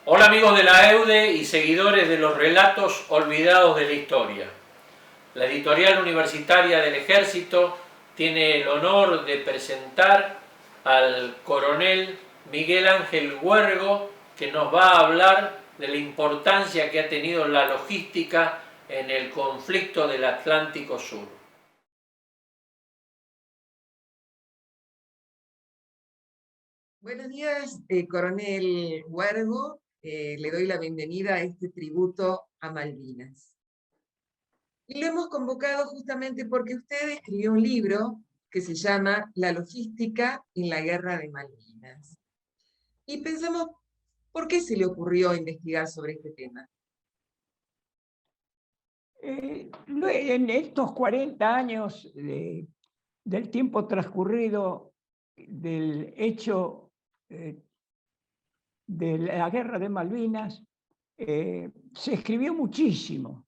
Hola amigos de la EUDE y seguidores de los relatos olvidados de la historia. La editorial universitaria del Ejército tiene el honor de presentar al coronel Miguel Ángel Huergo, que nos va a hablar de la importancia que ha tenido la logística en el conflicto del Atlántico Sur. Buenos días, coronel Huergo. Le doy la bienvenida a este tributo a Malvinas. Y lo hemos convocado justamente porque usted escribió un libro que se llama La logística en la guerra de Malvinas. Y pensamos, ¿por qué se le ocurrió investigar sobre este tema? En estos 40 años del tiempo transcurrido del hecho de la guerra de Malvinas, se escribió muchísimo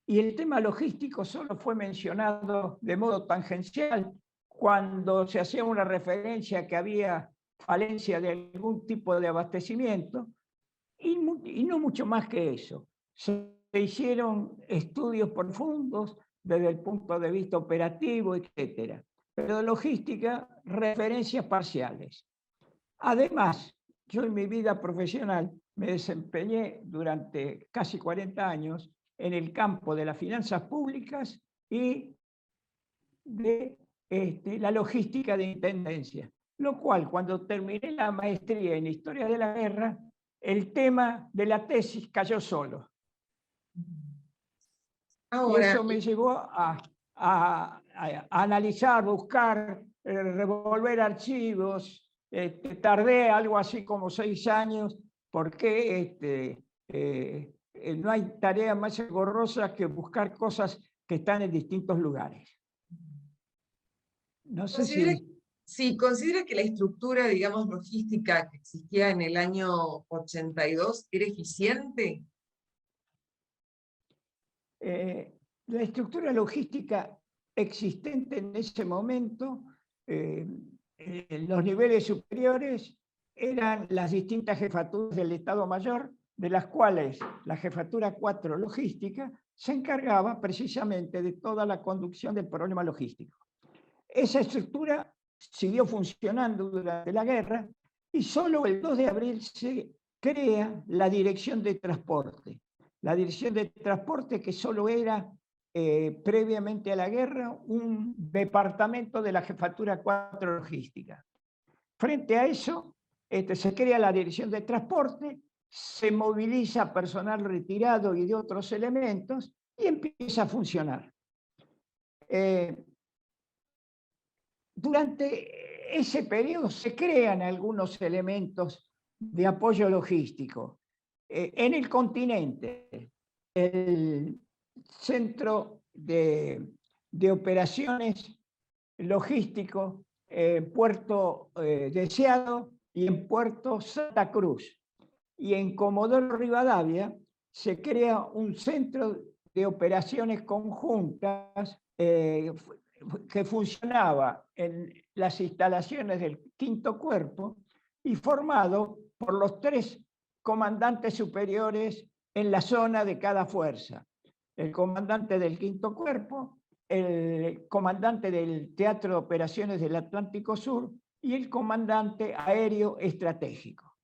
y el tema logístico solo fue mencionado de modo tangencial cuando se hacía una referencia a que había falencia de algún tipo de abastecimiento y no mucho más que eso. Se hicieron estudios profundos desde el punto de vista operativo, etcétera. Pero de logística, referencias parciales. Además, yo en mi vida profesional me desempeñé durante casi 40 años en el campo de las finanzas públicas y de la logística de intendencia. Lo cual, cuando terminé la maestría en Historia de la Guerra, el tema de la tesis cayó solo. Y Ahora, eso me llevó a analizar, buscar, revolver archivos. Tardé algo así como 6 años porque no hay tarea más engorrosa que buscar cosas que están en distintos lugares. No sé ¿considera, si... sí, considera que la estructura, digamos, logística que existía en el año 82 era eficiente? La estructura logística existente en ese momento, en los niveles superiores, eran las distintas jefaturas del Estado Mayor, de las cuales la jefatura 4 logística se encargaba precisamente de toda la conducción del problema logístico. Esa estructura siguió funcionando durante la guerra y solo el 2 de abril se crea la Dirección de Transporte. La Dirección de Transporte que solo era previamente a la guerra un departamento de la Jefatura 4 Logística. Frente a eso, se crea la Dirección de Transporte, se moviliza personal retirado y de otros elementos y empieza a funcionar. Durante ese periodo se crean algunos elementos de apoyo logístico. En el continente, el Centro de Operaciones Logístico, Puerto Deseado y en Puerto Santa Cruz. Y en Comodoro Rivadavia se crea un centro de operaciones conjuntas que funcionaba en las instalaciones del Quinto Cuerpo y formado por los 3 comandantes superiores en la zona de cada fuerza. El comandante del Quinto Cuerpo, el comandante del Teatro de Operaciones del Atlántico Sur y el comandante aéreo estratégico,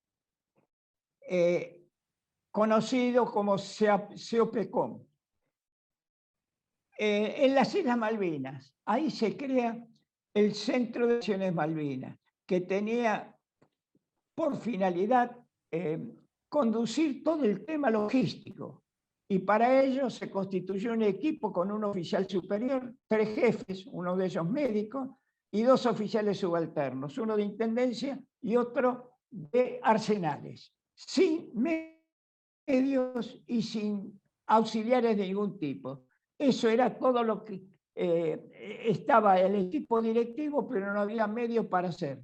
conocido como CEOPECOM. En las Islas Malvinas, ahí se crea el Centro de Operaciones Malvinas, que tenía por finalidad conducir todo el tema logístico. Y para ello se constituyó un equipo con un oficial superior, 3 jefes, uno de ellos médico, y 2 oficiales subalternos, uno de intendencia y otro de arsenales, sin medios y sin auxiliares de ningún tipo. Eso era todo lo que estaba el equipo directivo, pero no había medios para hacer.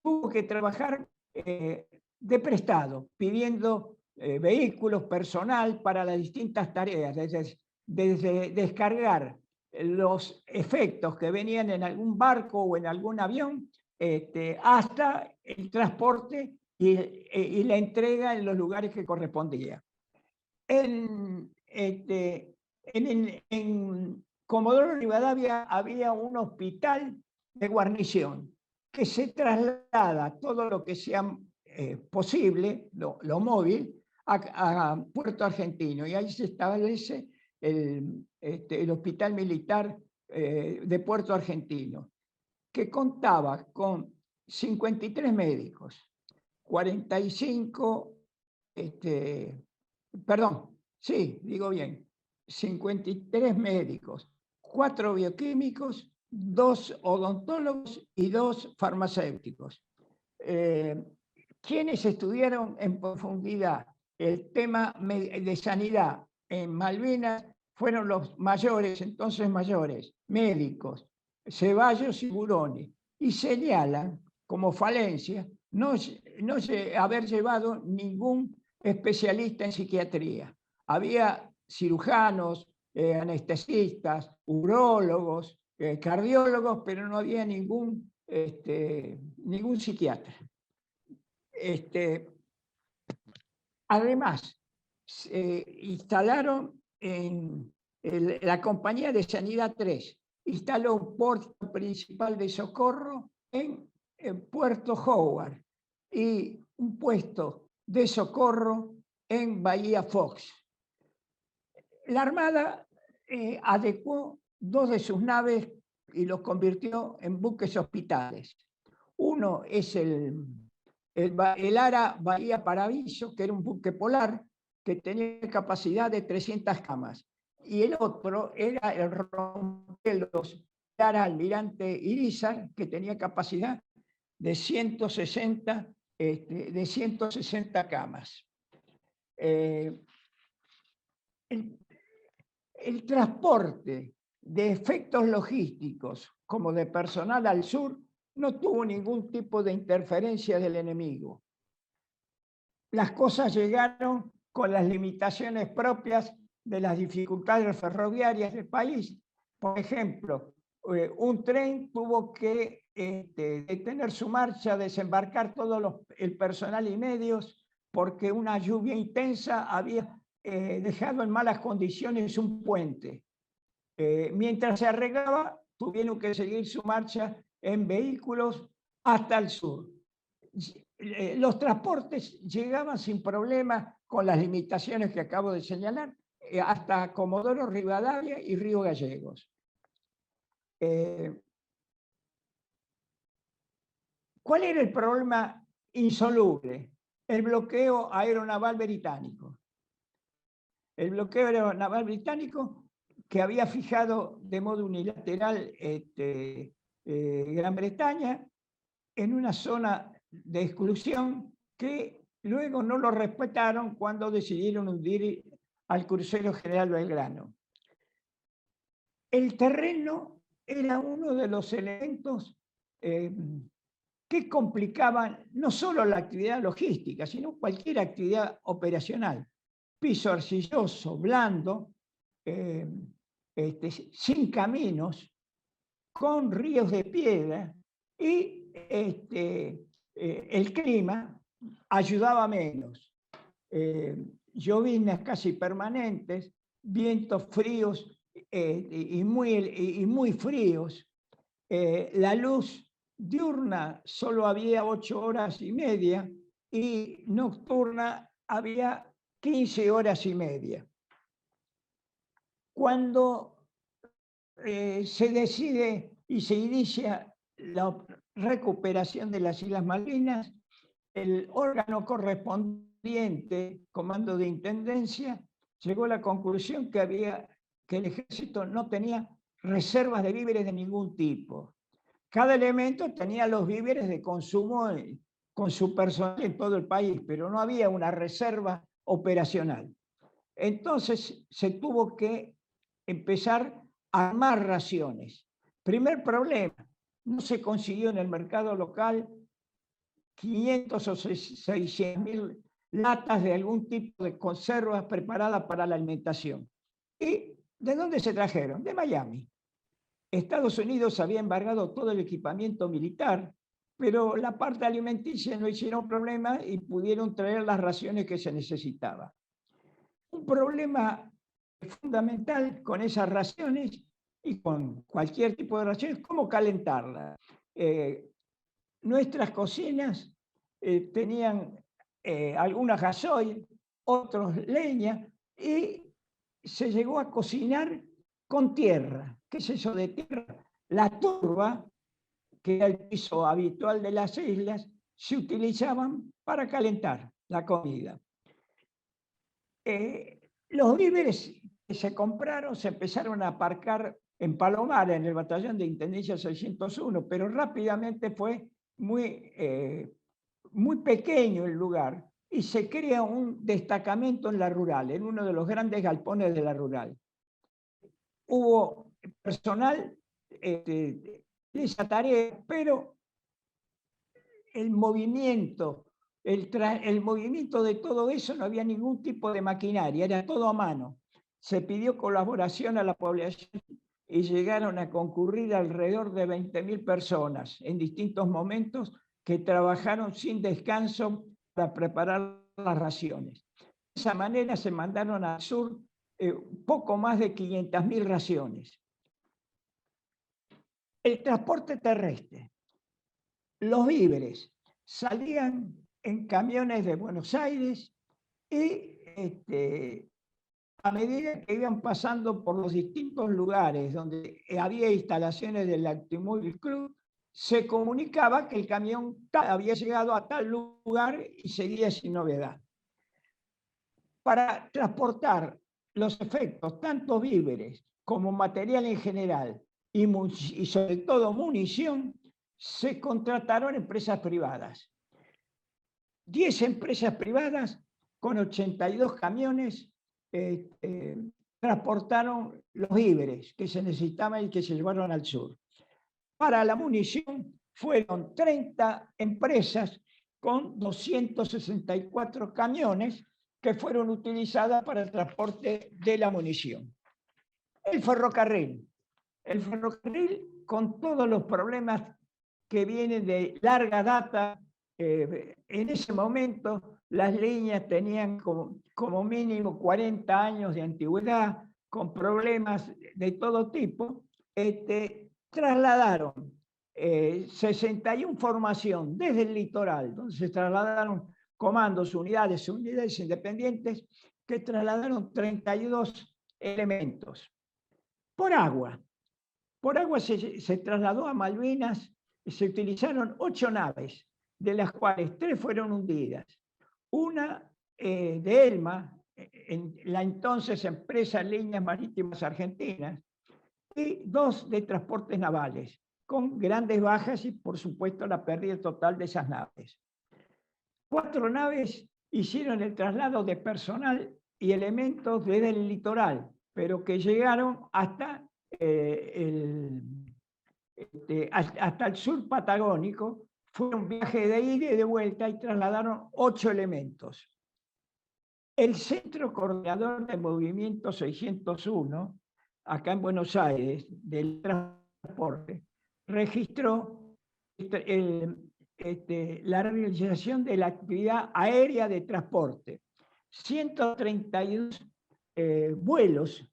Tuvo que trabajar de prestado, pidiendo vehículos, personal para las distintas tareas, desde descargar los efectos que venían en algún barco o en algún avión, hasta el transporte y la entrega en los lugares que correspondía. En Comodoro Rivadavia había un hospital de guarnición que se traslada todo lo que sea posible, lo móvil, a Puerto Argentino, y ahí se establece el Hospital Militar de Puerto Argentino, que contaba con 53 médicos, 45, perdón, sí, digo bien, 53 médicos, 4 bioquímicos, 2 odontólogos y 2 farmacéuticos. Quienes estudiaron en profundidad el tema de sanidad en Malvinas fueron los mayores, entonces mayores, médicos, Ceballos y Buroni, y señalan como falencia no haber llevado ningún especialista en psiquiatría. Había cirujanos, anestesistas, urólogos, cardiólogos, pero no había ningún psiquiatra. Además, instalaron en la Compañía de Sanidad 3, instaló un puerto principal de socorro en Puerto Howard y un puesto de socorro en Bahía Fox. La Armada adecuó 2 de sus naves y los convirtió en buques hospitales. Uno es el Ara Bahía Paraíso, que era un buque polar que tenía capacidad de 300 camas. Y el otro era el rompelos Ara Almirante Irizar, que tenía capacidad de 160 camas. El transporte de efectos logísticos como de personal al sur no tuvo ningún tipo de interferencia del enemigo. Las cosas llegaron con las limitaciones propias de las dificultades ferroviarias del país. Por ejemplo, un tren tuvo que detener su marcha, desembarcar todo el personal y medios, porque una lluvia intensa había dejado en malas condiciones un puente. Mientras se arreglaba, tuvieron que seguir su marcha en vehículos hasta el sur. Los transportes llegaban sin problema con las limitaciones que acabo de señalar, hasta Comodoro Rivadavia y Río Gallegos. ¿Cuál era el problema insoluble? El bloqueo aeronaval británico. El bloqueo aeronaval británico que había fijado de modo unilateral Gran Bretaña en una zona de exclusión que luego no lo respetaron cuando decidieron hundir al crucero General Belgrano. El terreno era uno de los elementos que complicaban no solo la actividad logística, sino cualquier actividad operacional. Piso arcilloso, blando, sin caminos, con ríos de piedra, y el clima ayudaba menos. Llovinas casi permanentes, vientos fríos y muy fríos. La luz diurna solo había 8 horas y media y nocturna había 15 horas y media. Cuando se decide y se inicia la recuperación de las Islas Malvinas, el órgano correspondiente, Comando de Intendencia, llegó a la conclusión que el ejército no tenía reservas de víveres de ningún tipo. Cada elemento tenía los víveres de consumo con su personal en todo el país, pero no había una reserva operacional. Entonces se tuvo que empezar a armar raciones. Primer problema, no se consiguió en el mercado local 500 o 600.000 latas de algún tipo de conservas preparadas para la alimentación. ¿Y de dónde se trajeron? De Miami. Estados Unidos había embargado todo el equipamiento militar pero la parte alimenticia no hicieron problema y pudieron traer las raciones que se necesitaban. Un problema fundamental con esas raciones y con cualquier tipo de raciones, cómo calentarlas. Nuestras cocinas tenían algunas gasoil, otros leña, y se llegó a cocinar con tierra. ¿Qué es eso de tierra? La turba, que era el piso habitual de las islas, se utilizaban para calentar la comida. Los víveres que se compraron se empezaron a aparcar en Palomar, en el batallón de Intendencia 601, pero rápidamente fue muy pequeño el lugar y se crea un destacamento en la rural, en uno de los grandes galpones de la rural. Hubo personal de esa tarea, pero el movimiento de todo eso no había ningún tipo de maquinaria, era todo a mano. Se pidió colaboración a la población y llegaron a concurrir alrededor de 20.000 personas en distintos momentos que trabajaron sin descanso para preparar las raciones. De esa manera se mandaron al sur poco más de 500.000 raciones. El transporte terrestre. Los víveres salían en camiones de Buenos Aires y a medida que iban pasando por los distintos lugares donde había instalaciones del Automóvil Club, se comunicaba que el camión había llegado a tal lugar y seguía sin novedad. Para transportar los efectos, tanto víveres como material en general y sobre todo munición, se contrataron empresas privadas. 10 empresas privadas con 82 camiones transportaron los víveres que se necesitaban y que se llevaron al sur. Para la munición fueron 30 empresas con 264 camiones que fueron utilizadas para el transporte de la munición. El ferrocarril con todos los problemas que vienen de larga data. En ese momento las líneas tenían como mínimo 40 años de antigüedad, con problemas de todo tipo. Trasladaron 61 formación desde el litoral, donde se trasladaron comandos, unidades independientes, que trasladaron 32 elementos. Por agua se trasladó a Malvinas y se utilizaron 8 naves, de las cuales 3 fueron hundidas. Una de Elma, en la entonces empresa Líneas Marítimas Argentinas, y 2 de transportes navales, con grandes bajas y, por supuesto, la pérdida total de esas naves. 4 naves hicieron el traslado de personal y elementos desde el litoral, pero que llegaron hasta hasta el sur patagónico. Fue un viaje de ida y de vuelta y trasladaron 8 elementos. El Centro Coordinador de Movimiento 601, acá en Buenos Aires, del transporte, registró la realización de la actividad aérea de transporte. 132 vuelos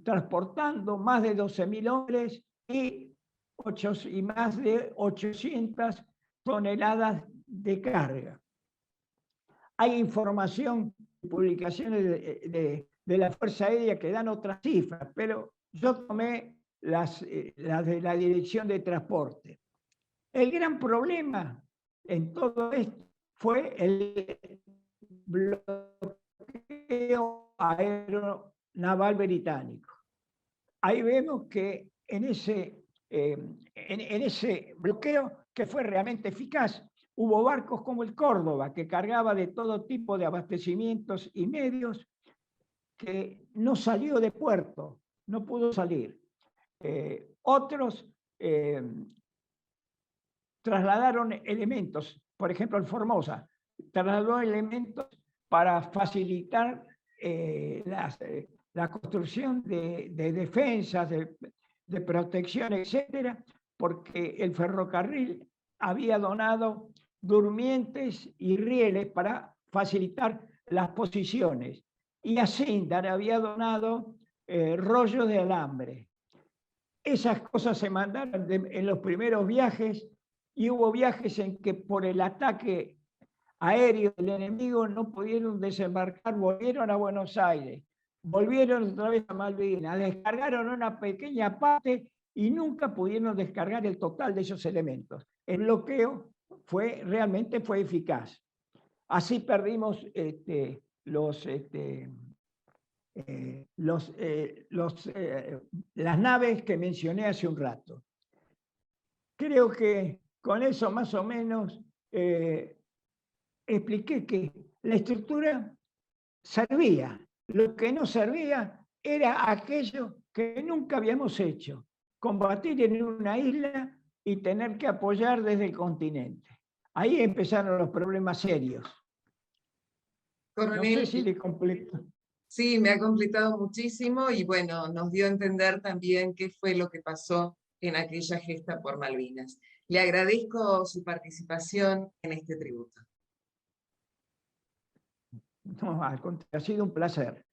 transportando más de 12.000 hombres y más de 800 toneladas de carga. Hay información y publicaciones de la Fuerza Aérea que dan otras cifras, pero yo tomé las de la Dirección de Transporte. El gran problema en todo esto fue el bloqueo aeronaval británico. Ahí vemos que en ese bloqueo, que fue realmente eficaz, hubo barcos como el Córdoba, que cargaba de todo tipo de abastecimientos y medios, que no salió de puerto, no pudo salir. Otros trasladaron elementos, por ejemplo el Formosa, trasladó elementos para facilitar la construcción de defensas, de protección, etcétera, porque el ferrocarril había donado durmientes y rieles para facilitar las posiciones. Y Asíndar había donado rollos de alambre. Esas cosas se mandaron en los primeros viajes, y hubo viajes en que por el ataque aéreo del enemigo no pudieron desembarcar, volvieron a Buenos Aires, volvieron otra vez a Malvinas, descargaron una pequeña parte y nunca pudieron descargar el total de esos elementos. El bloqueo realmente fue eficaz. Así perdimos las naves que mencioné hace un rato. Creo que con eso más o menos expliqué que la estructura servía. Lo que no servía era aquello que nunca habíamos hecho: combatir en una isla y tener que apoyar desde el continente. Ahí empezaron los problemas serios. Coronel, no sé si le completo. Sí, me ha completado muchísimo y bueno, nos dio a entender también qué fue lo que pasó en aquella gesta por Malvinas. Le agradezco su participación en este tributo. No, al contrario, ha sido un placer.